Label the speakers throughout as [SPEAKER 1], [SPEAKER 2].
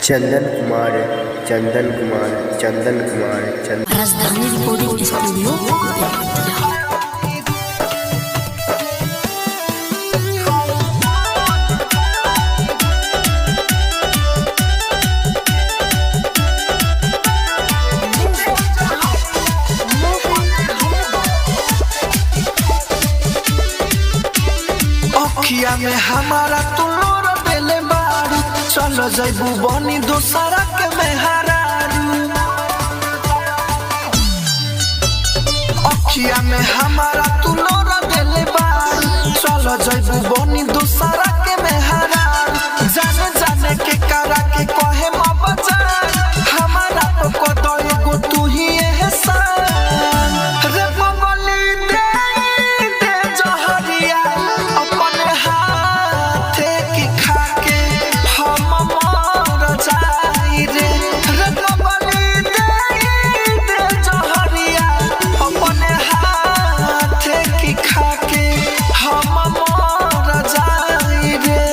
[SPEAKER 1] चंदन कुमार चंदन कुमार चंदन कुमार
[SPEAKER 2] राजधानी recording studio.
[SPEAKER 3] अखिया में हमारा तुलोर बेले बारू चलो जैबू बनी दोसरा के मेहरारू। अखिया में हमारा तुलोर बेले बारू चलो जैबू बनी दोसरा के मेहरारू। जाने जाने के करा के कहे मबजा हमारा तो को दो एगो तू ही एहसान रे बंगली दे दे जहरिया अपने हाथ की खाके हम मर जाई रे रे बंगली दे दे जहरिया अपने हाथ की खाके हम मर जाई रे।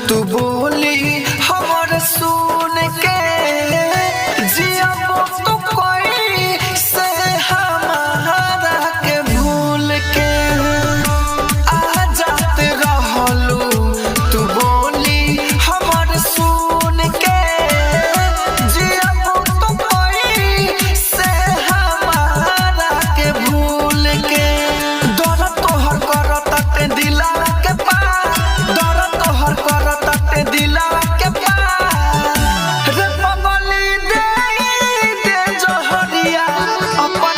[SPEAKER 3] तू बोली हमर सुन के जियबो तो कोई से हमारा के भूल के आ जात रहलू तू बोली हमर सुन के जियबो तो कोई से हमारा के भूल के दर तोहर करत ते दिला के पार दर तोहर करत ते दिला के पार रे बंगली दे दे जहरिया अपन